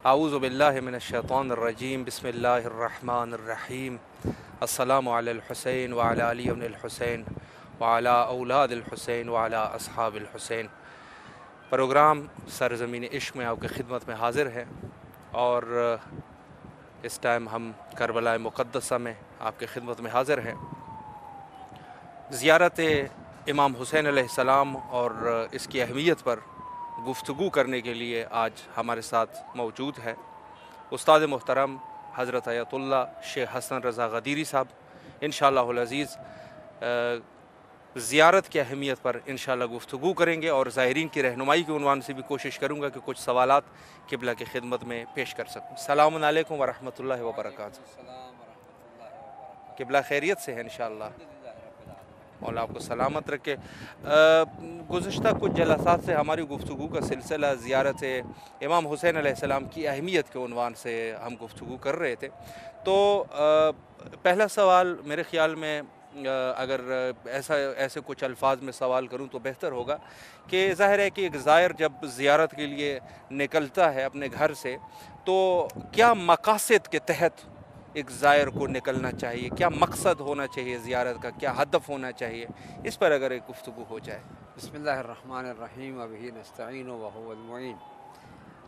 اعوذ باللہ من الشیطان الرجیم بسم اللہ الرحمن الرحیم السلام علی الحسین وعلی علی ابن الحسین وعلی اولاد الحسین وعلی اصحاب الحسین۔ پروگرام سرزمین عشق میں آپ کی خدمت میں حاضر ہے اور اس ٹائم ہم کربلا مقدسہ میں آپ کی خدمت میں حاضر ہیں۔ زیارت امام حسین علیہ السلام اور اس کی اہمیت پر گفتگو کرنے کے لیے آج ہمارے ساتھ موجود ہے استاد محترم حضرت آیت اللہ شیخ حسن رضا غدیری صاحب۔ انشاءاللہ العزیز زیارت کی اہمیت پر انشاءاللہ گفتگو کریں گے اور زائرین کی رہنمائی کے عنوان سے بھی کوشش کروں گا کہ کچھ سوالات قبلہ کی خدمت میں پیش کر سکوں۔ السلام علیکم ورحمۃ اللہ وبرکاتہ۔ قبلہ خیریت سے ہے انشاءاللہ، مولا آپ کو سلامت رکھے۔ گزشتہ کچھ جلسات سے ہماری گفتگو کا سلسلہ زیارت امام حسین علیہ السلام کی اہمیت کے عنوان سے ہم گفتگو کر رہے تھے، تو پہلا سوال میرے خیال میں اگر ایسے کچھ الفاظ میں سوال کروں تو بہتر ہوگا کہ ظاہر ہے کہ ایک زائر جب زیارت کے لیے نکلتا ہے اپنے گھر سے تو کیا مقاصد کے تحت ایک زائر کو نکلنا چاہیے، کیا مقصد ہونا چاہیے زیارت کا، کیا ہدف ہونا چاہیے، اس پر اگر ایک گفتگو ہو جائے۔ بسم اللہ الرحمن الرحیم وبہ نستعین وہو المعین۔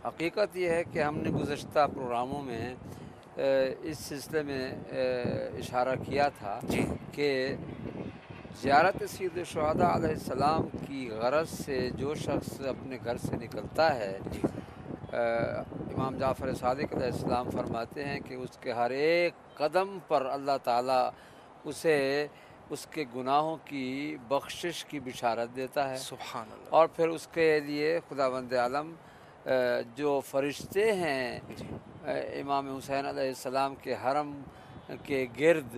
حقیقت یہ ہے کہ ہم نے گزشتہ پروگراموں میں اس سلسلے میں اشارہ کیا تھا کہ زیارت سید الشہداء علیہ السلام کی غرض سے جو شخص اپنے گھر سے نکلتا ہے، امام جعفر صادق علیہ السلام فرماتے ہیں کہ اس کے ہر ایک قدم پر اللہ تعالیٰ اسے اس کے گناہوں کی بخشش کی بشارت دیتا ہے، سبحان اللہ۔ اور پھر اس کے لیے خداوند عالم جو فرشتے ہیں امام حسین علیہ السلام کے حرم کے گرد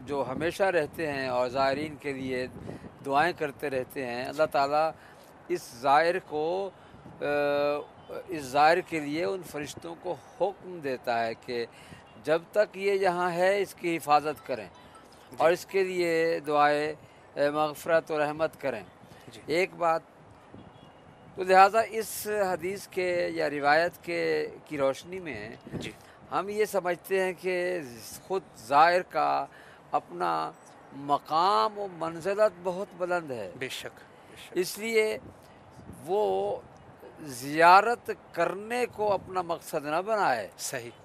جو ہمیشہ رہتے ہیں اور زائرین کے لیے دعائیں کرتے رہتے ہیں، اللہ تعالیٰ اس زائر کے لیے ان فرشتوں کو حکم دیتا ہے کہ جب تک یہ یہاں ہے اس کی حفاظت کریں اور اس کے لیے دعائے مغفرت و رحمت کریں۔ ایک بات تو لہٰذا اس حدیث کے یا روایت کی روشنی میں ہم یہ سمجھتے ہیں کہ خود زائر کا اپنا مقام و منزلت بہت بلند ہے، بے شک۔ اس لیے وہ زیارت کرنے کو اپنا مقصد نہ بنائے، صحیح،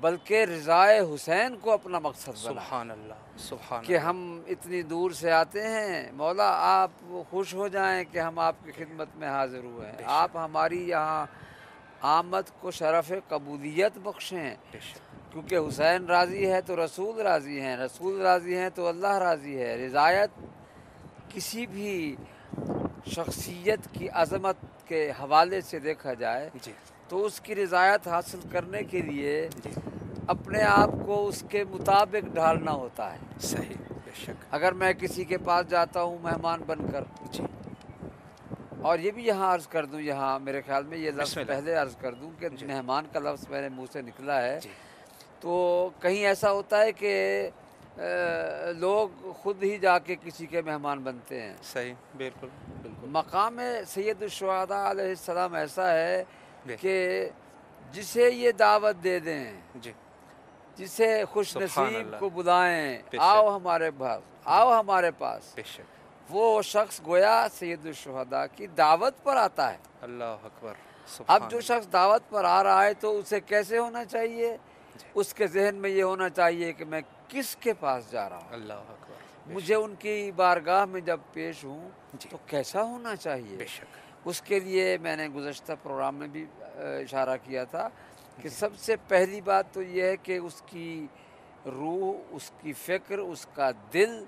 بلکہ رضائے حسین کو اپنا مقصد بنائے۔ سبحان اللہ، سبحان کہ ہم اتنی دور سے آتے ہیں، مولا آپ خوش ہو جائیں کہ ہم آپ کی خدمت میں حاضر ہوئے ہیں، آپ ہماری یہاں آمد کو شرف قبولیت بخشیں، کیونکہ حسین راضی ہے تو رسول راضی ہیں، رسول راضی ہیں تو اللہ راضی ہے۔ رضایت کسی بھی شخصیت کی عظمت کے حوالے سے دیکھا جائے تو اس کی رضایت حاصل کرنے کے لیے اپنے آپ کو اس کے مطابق ڈھالنا ہوتا ہے۔ صحیح، بے شک۔ اگر میں کسی کے پاس جاتا ہوں مہمان بن کر، اور یہ بھی یہاں عرض کر دوں، یہاں میرے خیال میں یہ لفظ پہلے عرض کر دوں کہ مہمان کا لفظ میرے منہ سے نکلا ہے، تو کہیں ایسا ہوتا ہے کہ لوگ خود ہی جا کے کسی کے مہمان بنتے ہیں۔ صحیح، بالکل بالکل۔ مقام سید الشہداء علیہ السلام ایسا ہے کہ جسے یہ دعوت دے دیں، جسے خوش نصیب کو بلائیں، آؤ ہمارے پاس، آؤ ہمارے پاس، وہ شخص گویا سید الشہداء کی دعوت پر آتا ہے۔ اللہ اکبر۔ اب جو شخص دعوت پر آ رہا ہے تو اسے کیسے ہونا چاہیے؟ اس کے ذہن میں یہ ہونا چاہیے کہ میں کس کے پاس جا رہا ہوں، اللہ اکبر، مجھے ان کی بارگاہ میں جب پیش ہوں تو کیسا ہونا چاہیے۔ اس کے لیے میں نے گزشتہ پروگرام میں بھی اشارہ کیا تھا کہ سب سے پہلی بات تو یہ ہے کہ اس کی روح، اس کی فکر، اس کا دل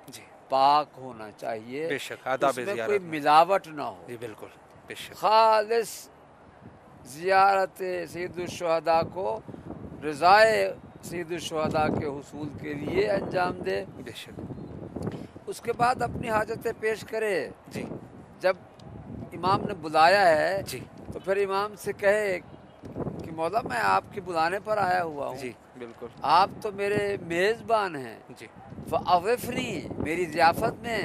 پاک ہونا چاہیے، اس میں کوئی ملاوٹ نہ ہو، بالکل، بے شک۔ خالص زیارت سید الشہداء کو رضائے سید الشہداء کے حصول کے لیے انجام دے، بے شک۔ اس کے بعد اپنی حاجتیں پیش کرے۔ جب امام نے بلایا ہے تو پھر امام سے کہے کہ مولا میں آپ کے بلانے پر آیا ہوا ہوں، بالکل، آپ تو میرے میزبان ہیں، فاغفنی، میری ضیافت میں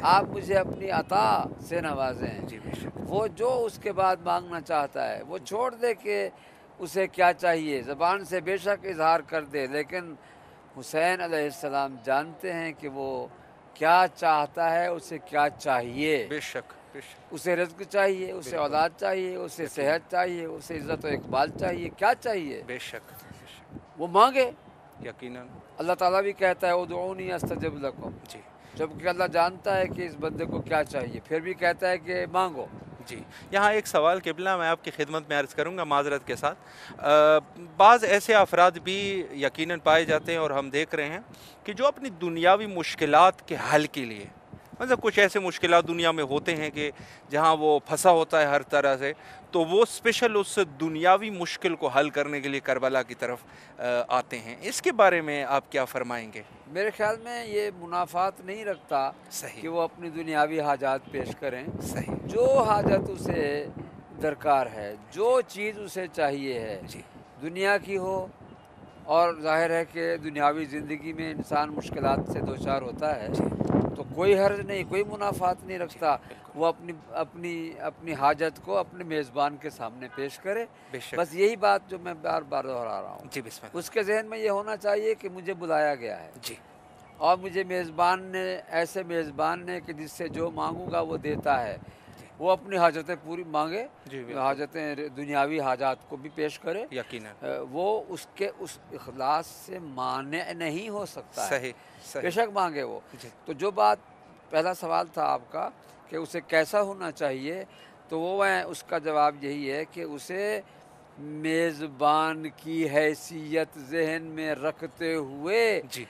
آپ مجھے اپنی عطا سے نوازیں۔ وہ جو اس کے بعد مانگنا چاہتا ہے وہ چھوڑ دے کہ اسے کیا چاہیے، زبان سے بے شک اظہار کر دے، لیکن حسین علیہ السلام جانتے ہیں کہ وہ کیا چاہتا ہے، اسے کیا چاہیے۔ بے شک بے شک، اسے رزق چاہیے، اسے بالکل، اولاد چاہیے، اسے صحت چاہیے، اسے عزت و اقبال چاہیے، کیا چاہیے بے شک بے شک، وہ مانگے۔ یقیناً، اللہ تعالیٰ بھی کہتا ہے ادعونی استجب لکم، جی جبکہ اللہ جانتا ہے کہ اس بندے کو کیا چاہیے، پھر بھی کہتا ہے کہ مانگو۔ جی۔ یہاں ایک سوال قبلہ میں آپ کی خدمت میں عرض کروں گا معذرت کے ساتھ، بعض ایسے افراد بھی یقیناً پائے جاتے ہیں اور ہم دیکھ رہے ہیں کہ جو اپنی دنیاوی مشکلات کے حل کے لیے، مطلب کچھ ایسے مشکلات دنیا میں ہوتے ہیں کہ جہاں وہ پھنسا ہوتا ہے ہر طرح سے، تو وہ اسپیشل اس دنیاوی مشکل کو حل کرنے کے لیے کربلا کی طرف آتے ہیں، اس کے بارے میں آپ کیا فرمائیں گے؟ میرے خیال میں یہ منافات نہیں رکھتا صحیح، کہ وہ اپنی دنیاوی حاجات پیش کریں۔ صحیح، جو حاجت اسے درکار ہے، جو چیز اسے چاہیے ہے، جی دنیا کی ہو، اور ظاہر ہے کہ دنیاوی زندگی میں انسان مشکلات سے دوچار ہوتا ہے، تو کوئی حرج نہیں، کوئی منافات نہیں رکھتا، بالکل، وہ اپنی حاجت کو اپنے میزبان کے سامنے پیش کرے۔ بے شک، بس یہی بات جو میں بار بار دہرا رہا ہوں، جی بسم اللہ، اس کے ذہن میں یہ ہونا چاہیے کہ مجھے بلایا گیا ہے، جی اور مجھے میزبان نے، ایسے میزبان نے کہ جس سے جو مانگوں گا وہ دیتا ہے، وہ اپنی حاجتیں پوری مانگے، جی بالکل، حاجتیں دنیاوی حاجات کو بھی پیش کرے، یقیناً، وہ اس کے اس اخلاص سے مانع نہیں ہو سکتا ہے، صحیح بے صحیح، شک مانگے وہ۔ جی تو جو بات پہلا سوال تھا آپ کا کہ اسے کیسا ہونا چاہیے، تو وہ اس کا جواب یہی ہے کہ اسے میزبان کی حیثیت ذہن میں رکھتے ہوئے جی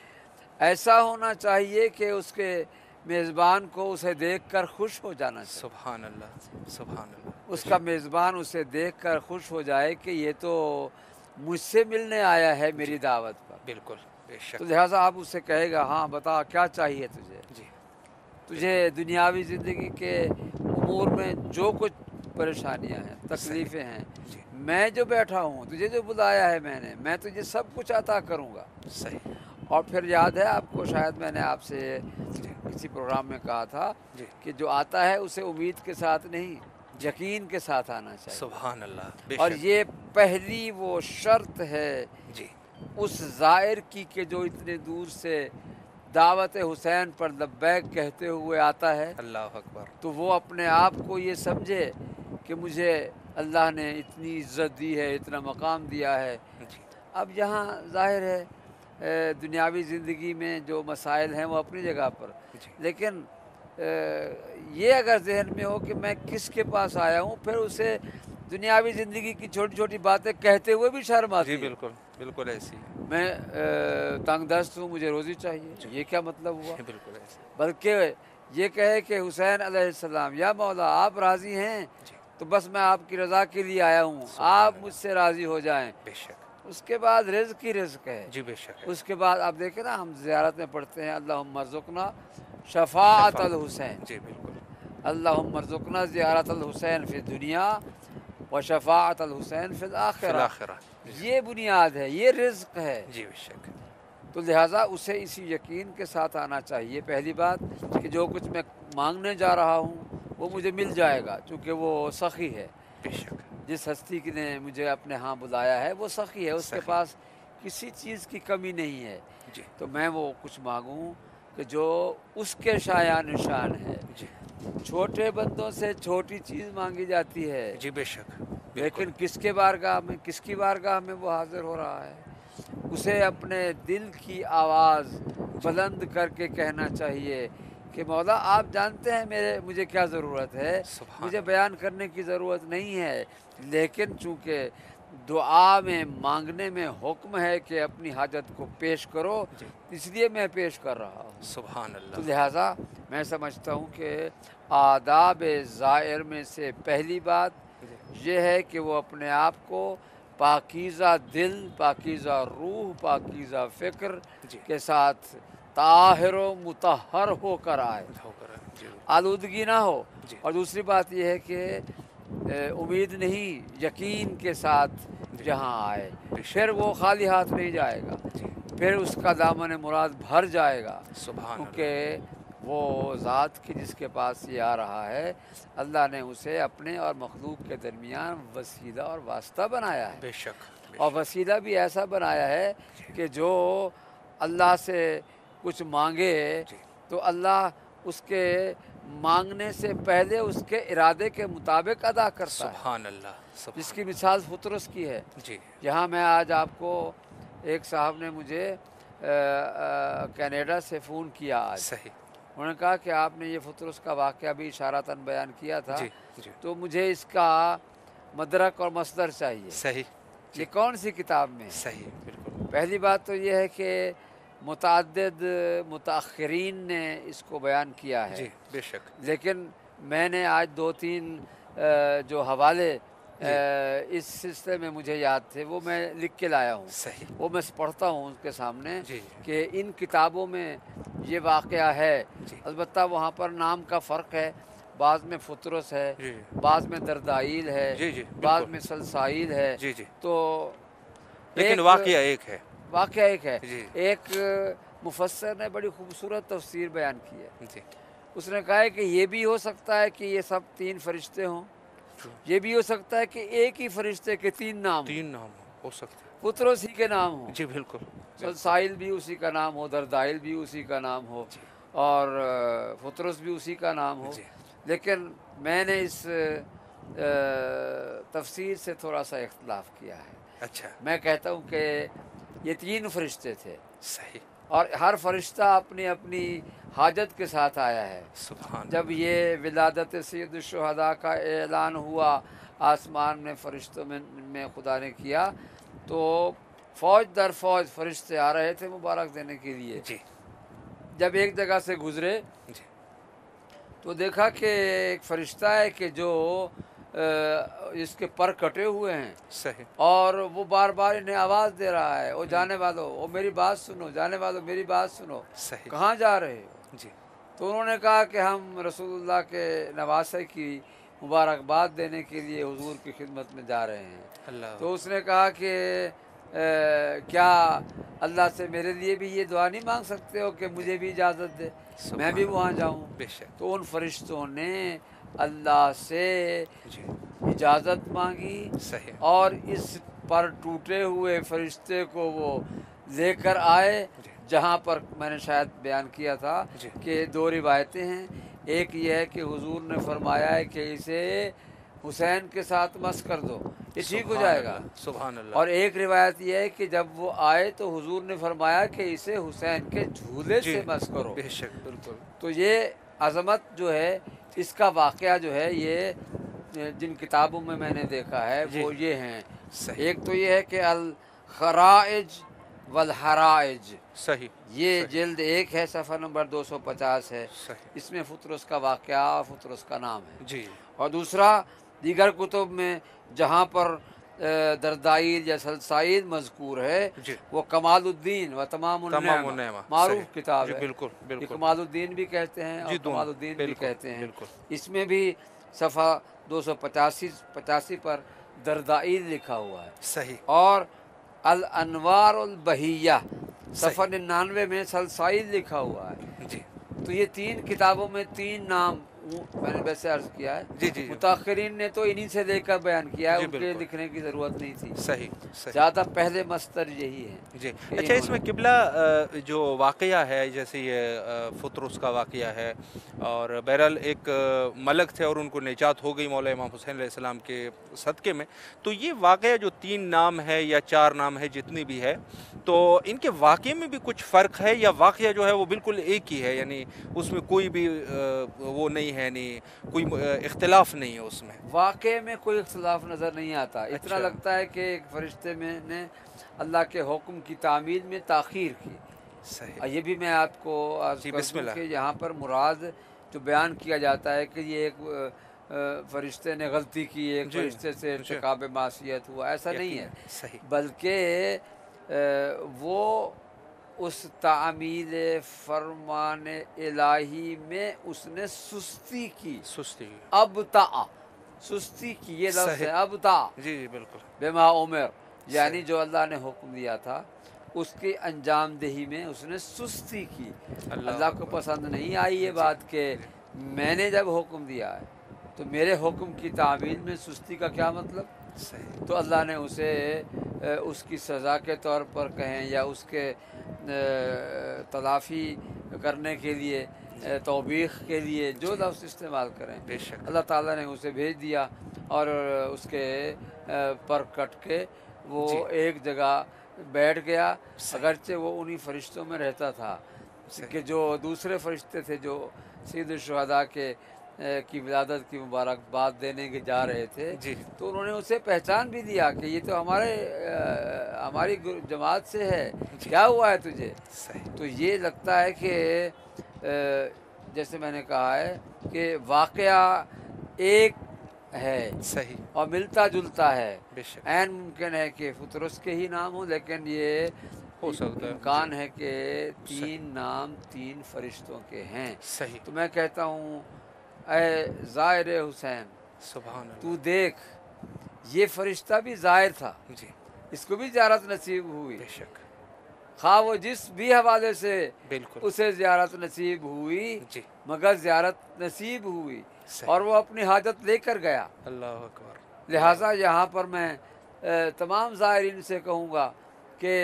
ایسا ہونا چاہیے کہ اس کے میزبان کو اسے دیکھ کر خوش ہو جانا چاہیے، سبحان اللہ سبحان اللہ، اس کا میزبان اسے دیکھ کر خوش ہو جائے کہ یہ تو مجھ سے ملنے آیا ہے میری دعوت پر۔ بالکل بے تو شک، لہٰذا آپ اس سے کہے گا ہاں بتا کیا چاہیے جی تجھے دنیاوی زندگی کے امور میں جو کچھ پریشانیاں ہیں، تکلیفیں ہیں، جی میں جو بیٹھا ہوں، تجھے جو بلایا ہے میں تجھے سب کچھ عطا کروں گا۔ صحیح، اور پھر یاد ہے آپ کو، شاید میں نے آپ سے جی کسی پروگرام میں کہا تھا جی کہ جو آتا ہے اسے امید کے ساتھ نہیں، یقین کے ساتھ آنا چاہیے، سبحان اللہ، بے اور شک، یہ پہلی وہ شرط ہے جی اس زائر کی کہ جو اتنے دور سے دعوت حسین پر لبیک کہتے ہوئے آتا ہے، اللہ اکبر، تو وہ اپنے آپ کو یہ سمجھے کہ مجھے اللہ نے اتنی عزت دی ہے، اتنا مقام دیا ہے۔ جی اب یہاں ظاہر ہے دنیاوی زندگی میں جو مسائل ہیں وہ اپنی جگہ پر، جی لیکن یہ اگر ذہن میں ہو کہ میں کس کے پاس آیا ہوں، پھر اسے دنیاوی زندگی کی چھوٹی چھوٹی باتیں کہتے ہوئے بھی شرم آتی جی ہے۔ بالکل بالکل ایسی ہے، میں تنگ دست ہوں، مجھے روزی چاہیے، یہ کیا مطلب ہوا؟ جی بالکل ایسی، بلکہ یہ کہے کہ حسین علیہ السلام، یا مولا آپ راضی ہیں جی تو بس میں آپ کی رضا کے لیے آیا ہوں، آپ مجھ سے راضی ہو جائیں۔ بے شک، اس کے بعد رزق ہی رزق ہے۔ جی بے شک، اس کے بعد آپ دیکھیں نا، ہم زیارت میں پڑھتے ہیں اللہم ارزقنا شفاعت الحسین، جی بالکل، اللہم ارزقنا زیارت الحسین فی الدنیا و شفاعت الحسین فی فی الآخرہ۔ الآخرہ، یہ بنیاد ہے، یہ رزق ہے۔ جی بے شک، تو لہٰذا اسے اسی یقین کے ساتھ آنا چاہیے، پہلی بات کہ جو کچھ میں مانگنے جا رہا ہوں وہ مجھے مل جائے گا، چونکہ وہ سخی ہے۔ بے شک، جس ہستی نے مجھے اپنے ہاں بلایا ہے وہ سخی ہے، اس کے سخی، پاس کسی چیز کی کمی نہیں ہے، جی تو میں وہ کچھ مانگوں کہ جو اس کے شایان نشان ہے۔ جی چھوٹے بندوں سے چھوٹی چیز مانگی جاتی ہے، جی بے شک، بالکل، لیکن کس کی بارگاہ میں وہ حاضر ہو رہا ہے؟ اسے اپنے دل کی آواز بلند کر کے کہنا چاہیے کہ مولا آپ جانتے ہیں مجھے کیا ضرورت ہے، سبحان مجھے اللہ، بیان کرنے کی ضرورت نہیں ہے، لیکن چونکہ دعا میں مانگنے میں حکم ہے کہ اپنی حاجت کو پیش کرو، جی اس لیے میں پیش کر رہا ہوں۔ سبحان تو اللہ، لہٰذا میں سمجھتا ہوں کہ آداب زائر میں سے پہلی بات جی یہ ہے کہ وہ اپنے آپ کو پاکیزہ دل، پاکیزہ روح، پاکیزہ فکر جی کے ساتھ طاہر و مطہر ہو کر آئے، ہو کر، جی آلودگی نہ ہو۔ جی اور دوسری بات یہ ہے کہ امید نہیں، یقین کے ساتھ جی جہاں آئے، بے شک، پھر وہ خالی ہاتھ نہیں جائے گا، جی پھر اس کا دامن مراد بھر جائے گا، سبحان اللہ، کیونکہ وہ ذات کی جس کے پاس یہ آ رہا ہے، اللہ نے اسے اپنے اور مخلوق کے درمیان وسیلہ اور واسطہ بنایا ہے، بے شک اور وسیلہ بھی ایسا بنایا ہے کہ جو اللہ سے کچھ مانگے جی تو اللہ اس کے مانگنے سے پہلے اس کے ارادے کے مطابق ادا کرتا ہے، سبحان اللہ جس سبحان کی مثال فطرس کی ہے۔ جی یہاں میں آج آپ کو ایک صاحب نے مجھے کینیڈا سے فون کیا آج، صحیح انہوں نے کہا کہ آپ نے یہ فطرس کا واقعہ بھی اشارتاً بیان کیا تھا، جی جی تو مجھے اس کا مدرک اور مصدر چاہیے، صحیح یہ کون سی کتاب میں ہے؟ صحیح بالکل پہلی بات تو یہ ہے کہ متعدد متاخرین نے اس کو بیان کیا ہے، جی بے شک لیکن میں نے آج 2-3 جو حوالے اس سلسلے میں مجھے یاد تھے وہ میں لکھ کے لایا ہوں، صحیح وہ میں پڑھتا ہوں اس کے سامنے جی کہ ان کتابوں میں یہ واقعہ ہے۔ جی البتہ وہاں پر نام کا فرق ہے، بعض میں فطرس ہے، جی بعض میں دردائیل ہے، جی جی بعض بالکل میں سلسائیل ہے، جی جی تو لیکن ایک واقعہ ایک ہے واقعہ ایک ہے۔ جی ایک مفسر نے بڑی خوبصورت تفسیر بیان کی ہے، جی اس نے کہا ہے کہ یہ بھی ہو سکتا ہے کہ یہ سب 3 فرشتے ہوں، یہ بھی ہو سکتا ہے کہ ایک ہی فرشتے کے 3 نام ہوں، 3 نام ہو سکتے فطرس ہی کے نام ہوں، جی بالکل سلسائل بھی اسی کا نام ہو، دردائل بھی اسی کا نام ہو، جی اور فطرس بھی اسی کا نام ہو، جی لیکن میں نے اس تفسیر سے تھوڑا سا اختلاف کیا ہے۔ اچھا میں کہتا ہوں کہ یہ 3 فرشتے تھے، صحیح اور ہر فرشتہ اپنی اپنی حاجت کے ساتھ آیا ہے۔ سبحان جب یہ ولادت سید الشہداء کا اعلان ہوا آسمان میں فرشتوں میں خدا نے کیا، تو فوج در فوج فرشتے آ رہے تھے مبارک دینے کے لیے۔ جی جب ایک جگہ سے گزرے جی تو دیکھا کہ ایک فرشتہ ہے کہ جو اس کے پر کٹے ہوئے ہیں، صحیح اور وہ بار بار انہیں آواز دے رہا ہے، او جانے والو، او میری بات سنو، جانے والو میری بات سنو، صحیح کہاں جا رہے ہو؟ جی تو انہوں نے کہا کہ ہم رسول اللہ کے نواسے کی مبارکباد دینے کے لیے حضور کی خدمت میں جا رہے ہیں۔ اللہ تو اس نے کہا کہ کیا اللہ سے میرے لیے بھی یہ دعا نہیں مانگ سکتے ہو کہ مجھے بھی اجازت دے، میں بھی وہاں جاؤں؟ بے شک تو ان فرشتوں نے اللہ سے جی اجازت مانگی، صحیح اور اس پر ٹوٹے ہوئے فرشتے کو وہ لے کر آئے جی جہاں پر میں نے شاید بیان کیا تھا جی کہ 2 روایتیں ہیں۔ ایک یہ ہے کہ حضور نے فرمایا ہے کہ اسے حسین کے ساتھ مس کر دو، یہ ٹھیک ہو جائے گا، سبحان اللہ اور ایک روایت یہ ہے کہ جب وہ آئے تو حضور نے فرمایا کہ اسے حسین کے جھولے جی سے مس کرو۔ بے شک بالکل تو یہ عظمت جو ہے، اس کا واقعہ جو ہے، یہ جن کتابوں میں نے دیکھا ہے جی وہ یہ ہیں۔ صحیح ایک تو یہ ہے کہ الخرائج والحرائج، صحیح یہ صحیح جلد 1 ہے، صفحہ نمبر 250 ہے، صحیح اس میں فطرس کا واقعہ اور فطرس کا نام ہے۔ جی اور دوسرا، دیگر کتب میں جہاں پر دردائل یا سلسائل مذکور ہے، جی وہ کمال الدین و تمام النعمہ النعمہ معروف صحیح کتاب جی ہے، بالکل یہ بالکل کمال الدین بھی کہتے ہیں اور جی دونوں کمال الدین بھی بالکل کہتے ہیں۔ بالکل اس میں بھی صفحہ 285 پر دردائل لکھا ہوا ہے، صحیح اور الانوار البہیہ صفحہ 99 میں سلسائل لکھا ہوا ہے۔ جی تو یہ 3 کتابوں میں 3 نام میں نے ویسے عرض کیا ہے، جی جی متاخرین نے تو انہی سے لے کر بیان کیا ہے، جی ان کے بالکل لکھنے کی ضرورت نہیں تھی، صحیح صحیح زیادہ پہلے مصدر یہی ہے جی کہ اچھا، اس انہوں میں نے- قبلہ جو واقعہ ہے، جیسے یہ فطرس کا واقعہ ہے، اور بہرحال ایک ملک تھے اور ان کو نجات ہو گئی مولا امام حسین علیہ السلام کے صدقے میں، تو یہ واقعہ جو 3 نام ہے یا 4 نام ہے جتنی بھی ہے، تو ان کے واقعے میں بھی کچھ فرق ہے، یا واقعہ جو ہے وہ بالکل ایک ہی ہے، یعنی اس میں کوئی بھی وہ نہیں ہے، یعنی کوئی اختلاف نہیں ہے اس میں؟ واقعے میں کوئی اختلاف نظر نہیں آتا، اتنا اچھا لگتا ہے کہ ایک فرشتے میں نے اللہ کے حکم کی تعمیل میں تاخیر کی۔ صحیح یہ بھی میں آپ کو عرض جی کر بسم دوں اللہ کہ یہاں پر مراد جو بیان کیا جاتا ہے کہ یہ ایک فرشتے نے غلطی کی، ایک جی فرشتے سے جی ارتکاب معصیت ہوا، ایسا نہیں ہے، یقیناً صحیح بلکہ وہ اس تعمیل فرمان الہی میں اس نے سستی کی، سستی ابطا، سستی کی، یہ لفظ صحیح ہے ابطا جی جی بالکل بما عمر، یعنی صحیح جو اللہ نے حکم دیا تھا اس کی انجام دہی میں اس نے سستی کی۔ اللہ اللہ کو پسند نہیں آئی یہ بات کہ میں نے جب حکم دیا ہے تو میرے حکم کی تعمیل میں سستی کا کیا مطلب؟ صحیح، تو اللہ نے اسے اس کی سزا کے طور پر کہیں یا اس کے تلافی کرنے کے لیے، توبیخ کے لیے جو لفظ استعمال کریں، بے شک، اللہ تعالیٰ نے اسے بھیج دیا اور اس کے پر کٹ کے وہ جی، ایک جگہ بیٹھ گیا، صحیح، اگرچہ وہ انہی فرشتوں میں رہتا تھا صحیح، کہ جو دوسرے فرشتے تھے جو سید الشہداء کے کی ولادت کی مبارکباد دینے کے جا رہے تھے، جی، تو انہوں نے اسے پہچان بھی دیا کہ یہ تو ہماری جماعت سے ہے، جی، کیا ہوا ہے تجھے؟ صحیح، تو یہ لگتا ہے کہ جیسے میں نے کہا ہے کہ واقعہ ایک ہے صحیح، اور ملتا جلتا ہے، بے شک، عین ممکن ہے کہ فطرس کے ہی نام ہو، لیکن یہ ہو سکتا ہے، امکان جی، ہے کہ صحیح، تین نام تین فرشتوں کے ہیں۔ صحیح، تو میں کہتا ہوں اے زائر حسین، سبحان تو اللہ، دیکھ یہ فرشتہ بھی زائر تھا، جی، اس کو بھی زیارت نصیب ہوئی، بے شک، خواہ وہ جس بھی حوالے سے بالکل، اسے زیارت نصیب ہوئی، جی، مگر زیارت نصیب ہوئی صحیح، اور وہ اپنی حاجت لے کر گیا۔ اللہ اکبر، لہٰذا یہاں پر میں تمام زائرین سے کہوں گا کہ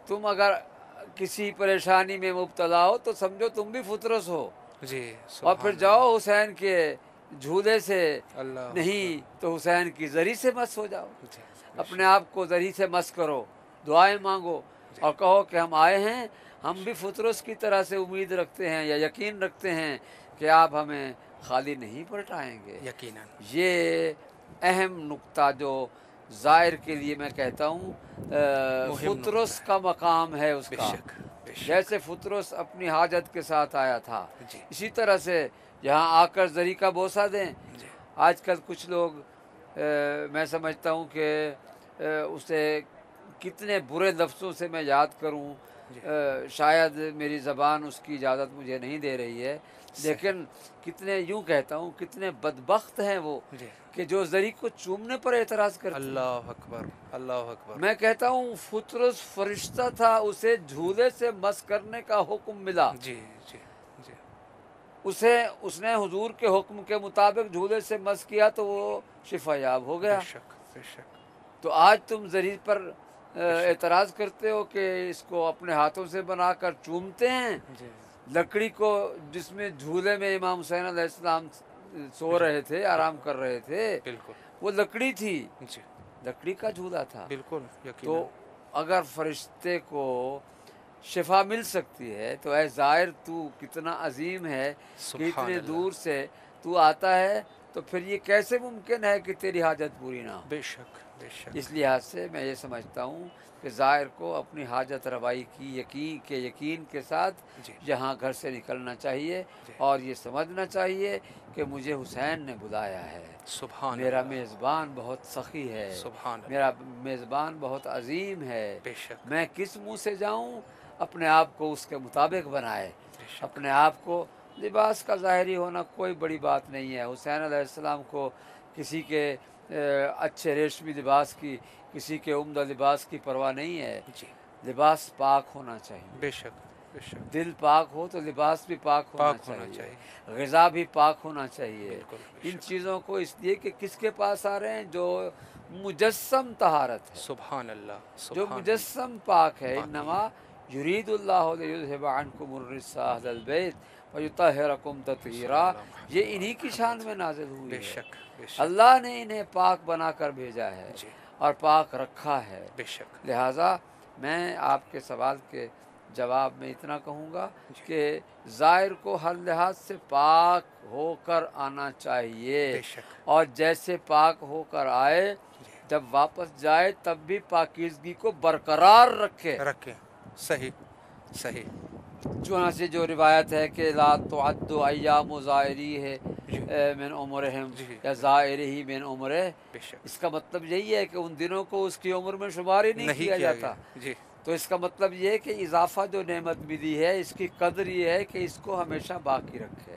تم اگر کسی پریشانی میں مبتلا ہو تو سمجھو تم بھی فطرس ہو، جی، اور پھر سبحان جاؤ حسین کے جھولے سے، اللہ، نہیں تو حسین کی زری سے مس ہو جاؤ، جی، اپنے آپ کو زری سے مس کرو، دعائیں مانگو جی، اور کہو کہ ہم آئے ہیں، ہم بھی فطرس کی طرح سے امید رکھتے ہیں یا یقین رکھتے ہیں کہ آپ ہمیں خالی نہیں پلٹائیں گے۔ یقیناً، یہ اہم نقطہ جو زائر کے لیے میں کہتا ہوں مہم فطرس نقطہ کا مقام ہے اس بے کا، شک، بے شک، جیسے فطرس اپنی حاجت کے ساتھ آیا تھا جی، اسی طرح سے یہاں آ کر زری کا بوسہ دیں۔ جی، آج کل کچھ لوگ میں سمجھتا ہوں کہ اسے کتنے برے لفظوں سے میں یاد کروں، جی، شاید میری زبان اس کی اجازت مجھے نہیں دے رہی ہے، لیکن کتنے یوں کہتا ہوں کتنے بدبخت ہیں وہ جی، کہ جو زری کو چومنے پر اعتراض کرتے ہیں۔ اللہ اکبر، اللہ اکبر، میں کہتا ہوں فطرس فرشتہ تھا، اسے جھولے سے مس کرنے کا حکم ملا، جی، جی، جی، اس نے حضور کے حکم کے مطابق جھولے سے مس کیا تو وہ شفا یاب ہو بے گیا۔ شک، بے شک، تو آج تم زری پر بے شک، اعتراض کرتے ہو کہ اس کو اپنے ہاتھوں سے بنا کر چومتے ہیں، جی، لکڑی کو جس میں جھولے میں امام حسین علیہ السلام سو رہے تھے، آرام کر رہے تھے، بالکل، وہ لکڑی تھی، جی، لکڑی کا جھولا تھا۔ بالکل، تو یقیناً، اگر فرشتے کو شفا مل سکتی ہے تو اے زائر تو کتنا عظیم ہے کہ سبحان اتنے اللہ، دور سے تو آتا ہے، تو پھر یہ کیسے ممکن ہے کہ تیری حاجت پوری نہ ہو؟ بے شک، بے شک، اس لحاظ سے میں یہ سمجھتا ہوں کہ زائر کو اپنی حاجت روائی کی یقین کے ساتھ جی، یہاں گھر سے نکلنا چاہیے جی، اور یہ سمجھنا چاہیے کہ مجھے حسین نے بلایا ہے، سبحان میرا اللہ، میزبان بہت سخی ہے، سبحان اللہ، میرا میزبان بہت عظیم ہے، بے شک، میں کس منہ سے جاؤں؟ اپنے آپ کو اس کے مطابق بنائے، بے شک، اپنے آپ کو لباس کا ظاہری ہونا کوئی بڑی بات نہیں ہے۔ حسین علیہ السلام کو کسی کے اچھے ریشمی لباس کی، کسی کے عمدہ لباس کی پرواہ نہیں ہے، جی، لباس پاک ہونا چاہیے، بے شک، بے شک، دل پاک ہو تو لباس بھی پاک ہونا پاک ہونا چاہیے، چاہیے، غذا بھی پاک ہونا چاہیے۔ بالکل، بے ان شک، چیزوں کو اس لیے کہ کس کے پاس آ رہے ہیں؟ جو مجسم طہارت ہے، سبحان اللہ، جو سبحان اللہ، مجسم پاک ہے، پاکی ہے، انما یرید اللہ لیذھب عنکم الرجس اہل البیت ویطہرکم صلی تطہیرا، اللہ محمد یہ وعلی انہی کی محمد، شان میں نازل ہوئی بے ہے۔ شک، بے شک، اللہ نے انہیں پاک بنا کر بھیجا ہے جی، اور پاک رکھا ہے، بے شک، لہٰذا میں آپ کے سوال کے جواب میں اتنا کہوں گا جی، کہ زائر کو ہر لحاظ سے پاک ہو کر آنا چاہیے، بے شک، اور جیسے پاک ہو کر آئے جی، جب واپس جائے تب بھی پاکیزگی کو برقرار رکھے۔ رکھیں، صحیح، صحیح، چنانچہ جو روایت ہے کہ لا تعد ایام زائری ہے جی، من عمرہم جی، یا زائر ہی من عمرہ، بے شک، اس کا مطلب یہی ہے کہ ان دنوں کو اس کی عمر میں شمار ہی نہیں کیا جاتا۔ جی، تو اس کا مطلب یہ ہے کہ اضافہ جو نعمت ملی ہے اس کی قدر یہ ہے کہ اس کو ہمیشہ باقی رکھے،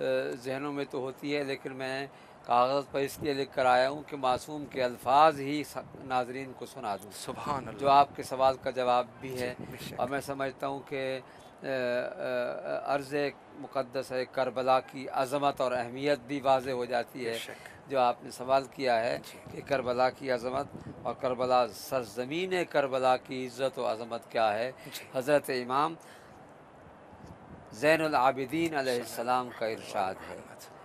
ذہنوں میں تو ہوتی ہے، لیکن میں کاغذ پر اس لیے لکھ کر آیا ہوں کہ معصوم کے الفاظ ہی ناظرین کو سنا دوں، سبحان جو اللہ. آپ کے سوال کا جواب بھی جی ہے. بے شک. اور میں سمجھتا ہوں کہ عرض مقدس ہے کربلا کی عظمت اور اہمیت بھی واضح ہو جاتی بے ہے، شک. جو آپ نے سوال کیا ہے جی کہ کربلا کی عظمت اور کربلا سرزمین کربلا کی عزت و عظمت کیا ہے. جی. حضرت امام زین العابدین علیہ السلام کا ارشاد ہے.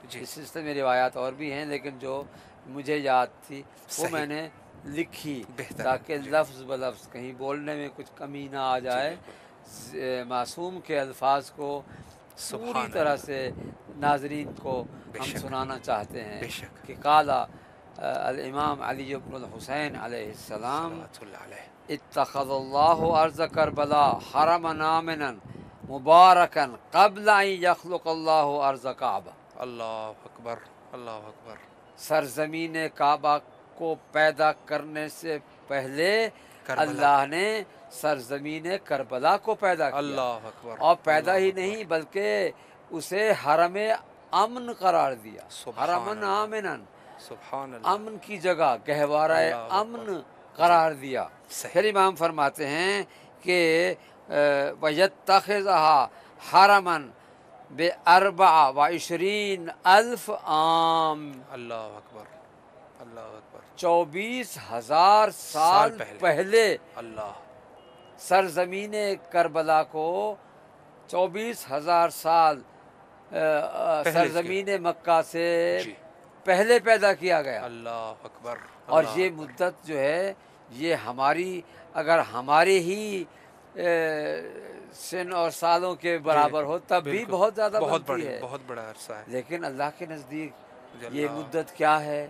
جی اس سلسلے میں روایات اور بھی ہیں، لیکن جو مجھے یاد تھی وہ صحیح. میں نے لکھی بہتر ہے. تاکہ جی لفظ بلفظ کہیں بولنے میں کچھ کمی نہ آ جی جائے. بالکل. معصوم کے الفاظ کو پوری سبحان طرح اللہ. سے ناظرین کو بے ہم شک. سنانا چاہتے ہیں بے شک. کہ قالا الامام علی بن الحسین علیہ السلام صلوات اللہ علیہ. اتخذ اللہ ارض کربلا حرما آمنا مبارکا قبل ان یخلق اللہ ارض کعبہ. اللہ اکبر. اللہ اکبر. سرزمین کعبہ کو پیدا کرنے سے پہلے کربلا. اللہ نے سرزمین کربلا کو پیدا کیا، اللہ اکبر. اور پیدا اللہ ہی اکبر. نہیں بلکہ اسے حرم امن قرار دیا. سبحان حرمن اللہ. آمنا، سبحان اللہ. امن کی جگہ، گہوارہ اللہ امن اکبر. قرار دیا. صحیح. پھر امام فرماتے ہیں کہ وَيَتَّخِذَهَا حَرَمًا ب24 الف عام. اللہ اکبر. اللہ اکبر. 24,000 سال پہلے اللہ. سرزمین کربلا کو 24,000 سال سرزمین مکہ سے جی. پہلے پیدا کیا گیا. اللہ اکبر. اور اللہ یہ اکبر. مدت جو ہے یہ ہماری، اگر ہمارے ہی سن اور سالوں کے برابر ہو تب بھی بالکل. بہت زیادہ بہت بنتی بڑی، ہے، بہت بڑا عرصہ ہے. لیکن اللہ کے نزدیک جی یہ اللہ. مدت کیا ہے.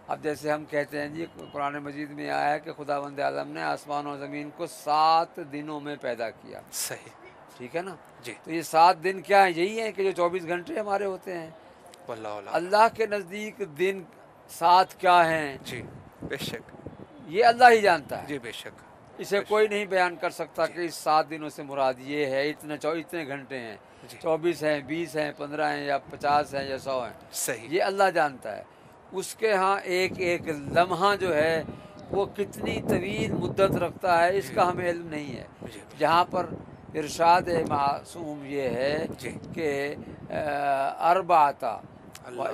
اب جیسے ہم کہتے ہیں جی قرآن مجید میں آیا ہے کہ خداوند اعظم نے آسمان و زمین کو 7 دنوں میں پیدا کیا. صحیح. ٹھیک ہے نا. جی. تو یہ 7 دن کیا ہیں؟ یہی ہیں کہ جو 24 گھنٹے ہمارے ہوتے ہیں. واللہ اعلم. اللہ کے نزدیک دن 7 کیا ہیں جی بے شک. یہ اللہ ہی جانتا ہے. جی بے شک. اسے کوئی نہیں بیان کر سکتا کہ اس 7 دنوں سے مراد یہ ہے، اتنے گھنٹے ہیں، جی 24 ہیں، 20 ہیں، 15 ہیں، یا 50 ہیں، یا 100 ہیں. صحیح. یہ اللہ جانتا ہے. اس کے ہاں ایک ایک لمحہ جو ہے وہ کتنی طویل مدت رکھتا ہے اس کا ہمیں علم نہیں ہے. جی. جہاں پر ارشاد معصوم یہ ہے جی. کہ 24 اللہ.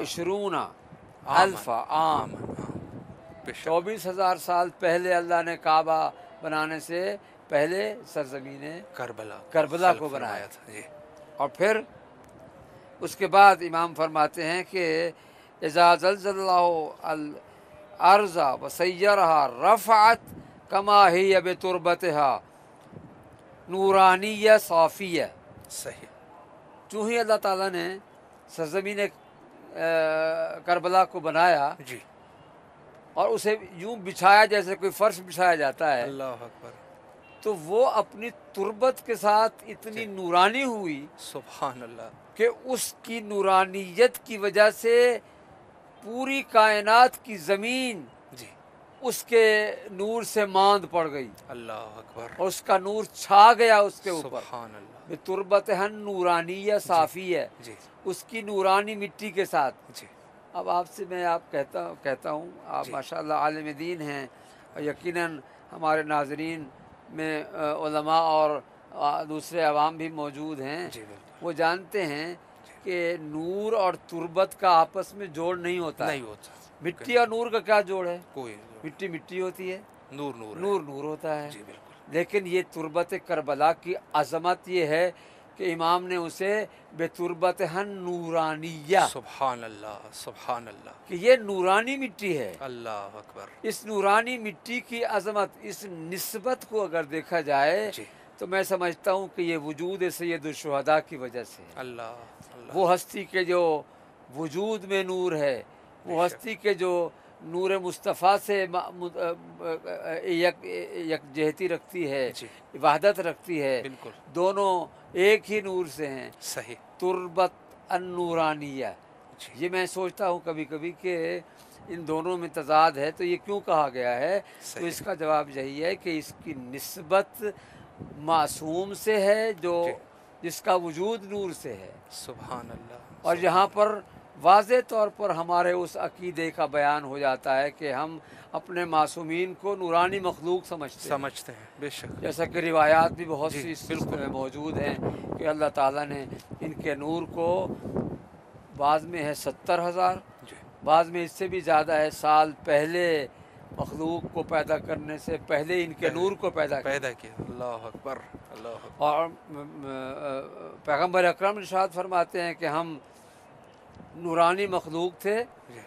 الف عام، بے شک. 24,000 سال پہلے اللہ نے کعبہ بنانے سے پہلے سرزمین کربلا کو بنایا تھا. جی. اور پھر اس کے بعد امام فرماتے ہیں کہ اذا زلزل اللہ الارض وسیرها رفعت کما ہی بتربتها نورانیہ صافیہ. صحیح. چوں ہی اللہ تعالیٰ نے سرزمین کربلا کو بنایا جی. اور اسے یوں بچھایا جیسے کوئی فرش بچھایا جاتا ہے، اللہ اکبر. تو وہ اپنی تربت کے ساتھ اتنی نورانی ہوئی سبحان اللہ. کہ اس کی نورانیت کی وجہ سے پوری کائنات کی زمین جی. اس کے نور سے ماند پڑ گئی، اللہ اکبر. اور اس کا نور چھا گیا اس کے اوپر. سبحان اللہ. بتربتہن نورانیہ صافی ہے، جی. اس کی نورانی مٹی کے ساتھ. جی. اب آپ سے میں کہتا ہوں آپ جی. ماشاءاللہ عالم دین ہیں، اور یقیناً ہمارے ناظرین میں علماء اور دوسرے عوام بھی موجود ہیں. جی بالکل. وہ جانتے ہیں کہ نور اور تربت کا آپس میں جوڑ نہیں ہوتا. نہیں ہوتا. مٹی اور نور کا کیا جوڑ ہے؟ کوئی. مٹی مٹی ہوتی ہے، نور نور. نور ہوتا ہے. جی بالکل. لیکن یہ تربت کربلا کی عظمت یہ ہے کہ امام نے اسے بتربتہن نورانیہ، سبحان اللہ. سبحان اللہ. کہ یہ نورانی مٹی ہے. اللہ اکبر. اس نورانی مٹی کی عظمت، اس نسبت کو اگر دیکھا جائے جی. تو میں سمجھتا ہوں کہ یہ وجود سید الشہداء کی وجہ سے ہے. اللہ. اللہ. وہ ہستی کے جو وجود میں نور ہے، وہ ہستی کے جو نور مصطفیٰ سے یکجہتی رکھتی ہے، جی. وحدت رکھتی ہے، بالکل. دونوں ایک ہی نور سے ہیں. صحیح. تربت النورانیہ. جی. یہ میں سوچتا ہوں کبھی کبھی کہ ان دونوں میں تضاد ہے تو یہ کیوں کہا گیا ہے. تو صحیح. اس کا جواب یہی ہے کہ اس کی نسبت معصوم سے ہے جو جی. جس کا وجود نور سے ہے. سبحان اللہ. اور یہاں پر واضح طور پر ہمارے اس عقیدے کا بیان ہو جاتا ہے کہ ہم اپنے معصومین کو نورانی مخلوق سمجھتے ہیں بے شک. جیسا کہ روایات بھی بہت جی، سی اس بالکل. میں موجود ہیں کہ اللہ تعالیٰ نے ان کے نور کو، بعض میں ہے 70,000، جی بعض میں اس سے بھی زیادہ ہے، سال پہلے مخلوق کو پیدا کرنے سے پہلے ان کے نور کو پیدا کیا. اللہ اکبر اللہ اکبر. اور پیغمبر اکرم ارشاد فرماتے ہیں کہ ہم نورانی مخلوق تھے، جی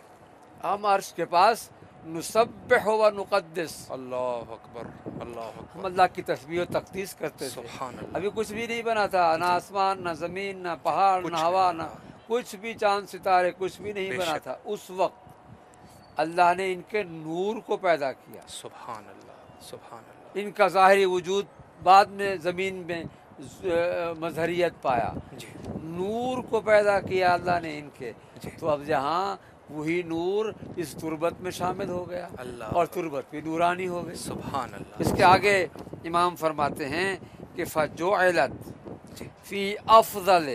ہم عرش کے پاس نسبح و نقدس، اللہ اکبر اللہ ہم اکبر. اللہ کی تسبیح و تقدیس کرتے تھے. سبحان اللہ. ابھی کچھ بھی نہیں بنا تھا، نہ آسمان نہ زمین نہ پہاڑ نہ ہوا نہ کچھ بھی، چاند ستارے کچھ بھی نہیں بنا تھا. اس وقت اللہ نے ان کے نور کو پیدا کیا. سبحان اللہ سبحان اللہ. ان کا ظاہری وجود بعد میں زمین میں مظہریت پایا. جی نور کو پیدا کیا اللہ نے ان کے. جی تو اب جہاں وہی نور اس تربت میں شامل ہو گیا اللہ اور تربت بھی نورانی ہو گئی. سبحان اللہ. اس کے آگے امام فرماتے ہیں کہ فجعلت جی فی افضل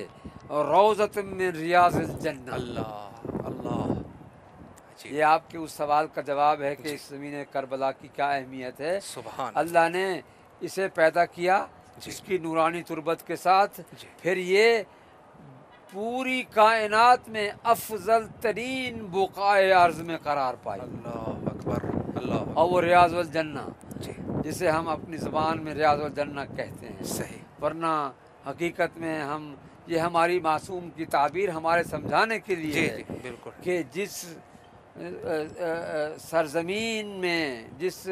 روضۃ من ریاض الجنہ. اللہ اللہ. جی یہ آپ کے اس سوال کا جواب ہے کہ اس زمین کربلا کی کیا اہمیت ہے. سبحان اللہ نے اسے پیدا کیا اس کی نورانی تربت کے ساتھ، جی پھر یہ پوری کائنات میں افضل ترین بقائے ارض میں قرار پائی. اللہ اکبر اللہ اکبر. اور وہ ریاض الجنہ جی جسے ہم اپنی زبان میں ریاض الجنہ کہتے ہیں، صحیح. ورنہ حقیقت میں یہ ہماری معصوم کی تعبیر ہمارے سمجھانے کے لیے جی ہے جی بالکل. کہ جس سرزمین میں، جس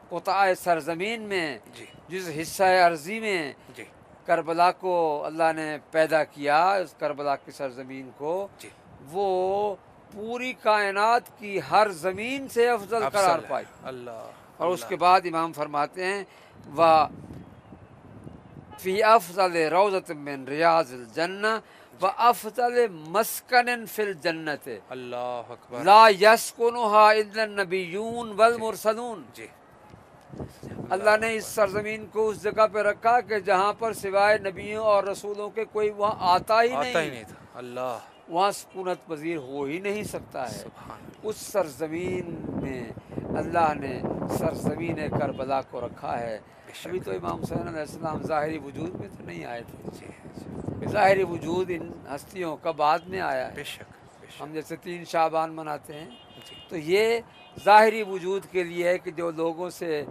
قطع سرزمین میں، جی جس حصہ عرضی میں جی کربلا کو اللہ نے پیدا کیا، اس کربلا کی سرزمین کو، جی وہ پوری کائنات کی ہر زمین سے افضل قرار پائی. اللہ. اور اس کے بعد امام فرماتے ہیں وا فی افضل روضۃ من ریاض الجنہ و افضل مسکن فی الجنت اللہ اکبر. لا یسکنها الا النبیون والمرسلون. جی اللہ نے اس سرزمین کو اس جگہ پہ رکھا کہ جہاں پر سوائے نبیوں اور رسولوں کے کوئی وہاں آتا ہی نہیں تھا. اللہ وہاں سکونت پذیر ہو ہی نہیں سکتا ہے. سبحان اللہ. اس سرزمین میں اللہ نے سرزمین کربلا کو رکھا ہے. ابھی تو امام حسین علیہ السلام ظاہری وجود میں تو نہیں آئے تھے. جی ظاہری وجود ان ہستیوں کا بعد میں آیا ہے. بے شک بے شک. ہم جیسے 3 شعبان مناتے ہیں جی تو یہ ظاہری وجود کے لیے ہے کہ جو لوگوں سے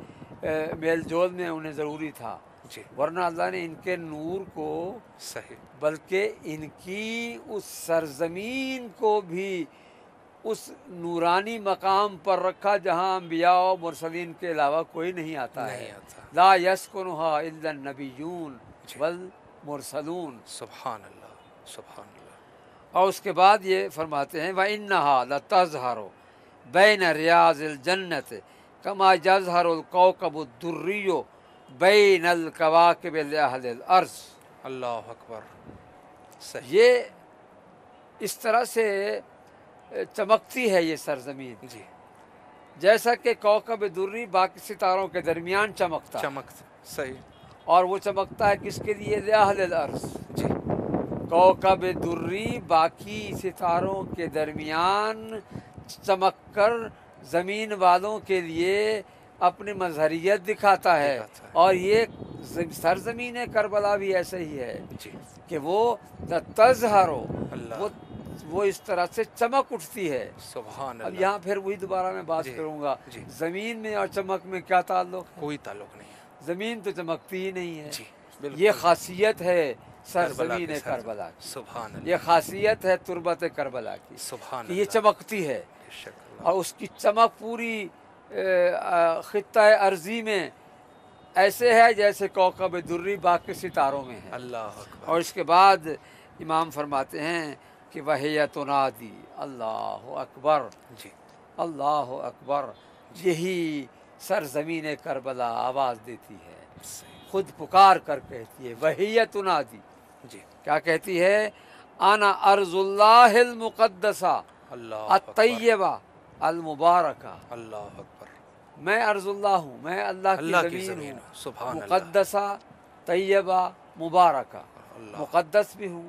میل جول میں انہیں ضروری تھا، جی ورنہ اللہ نے ان کے نور کو صحیح. بلکہ ان کی اس سرزمین کو بھی اس نورانی مقام پر رکھا جہاں انبیاء و مرسلین کے علاوہ کوئی نہیں آتا ہے. نہیں آتا. لا یسکنها الا النبیون جی. والمرسلون. سبحان اللہ سبحان اللہ. اور اس کے بعد یہ فرماتے ہیں وَإِنَّهَا لَتَظْهَرُ بَيْنَ رِيَاضِ الْجَنَّةِ كَمَا يَظْهَرُ الْكَوْكَبُ الدُّرِّيُّ بَيْنَ الْكَوَاكِبِ لِأَهْلِ الْأَرْضِ. اللہ اکبر. صحیح. یہ اس طرح سے چمکتی ہے یہ سرزمین جی جیسا کہ کوكب دری باقی ستاروں کے درمیان چمکتا ہے. چمکتا. صحیح. اور وہ چمکتا ہے کس کے لیے؟ لِأَهْلِ الْأَرْضِ. جی کوكب دری باقی ستاروں کے درمیان چمک کر زمین والوں کے لیے اپنی مظہریت دکھاتا ہے. اور یہ سرزمین کربلا بھی ایسے ہی ہے جی کہ وہ تظہر، اللہ. وہ اس طرح سے چمک اٹھتی ہے. سبحان اب اللہ. یہاں پھر وہی دوبارہ میں بات جی کروں گا، جی. زمین میں اور چمک میں کیا تعلق ہے؟ کوئی تعلق نہیں ہے. زمین تو چمکتی ہی نہیں ہے. جی بالکل. یہ خاصیت ہے کربلا سرزمین کے ساتھ. کربلا کی. سبحان اللہ. یہ خاصیت ہے تربت کربلا کی سبحان کہ یہ اللہ. چمکتی ہے. بے شک اللہ. اور اس کی چمک پوری خطہ ارضی میں ایسے ہے جیسے کوكب دری باقی ستاروں میں ہے. اللہ اکبر. اور اس کے بعد امام فرماتے ہیں کہ وَهِيَ تُنَادِي اللہ اکبر جی اللہ اکبر. یہی سرزمین کربلا آواز دیتی ہے، صحیح. خود پکار کر کہتی ہے. وَهِيَ تُنَادِي. جی کیا کہتی ہے؟ انا ارض اللہ المقدسہ اللہ اکبر. الطیبہ المبارکہ. اللہ اکبر. میں ارض اللہ ہوں، میں اللہ کی زمین ہوں، سبحان اللہ. مقدسہ طیبہ مبارکہ. اللہ. مقدس بھی ہوں،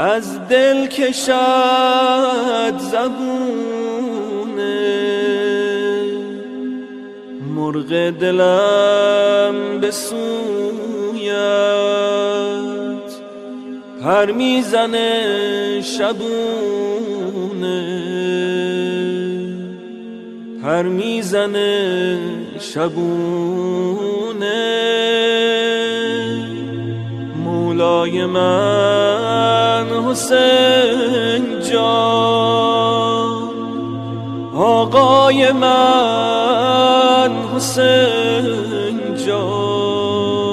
از دل کشد زبونه مرغ دلم به سویت پر میزنه شبونه پر میزنه شبونه مولای من حسین جان آقای من حسین جان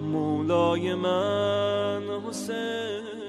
مولای من حسین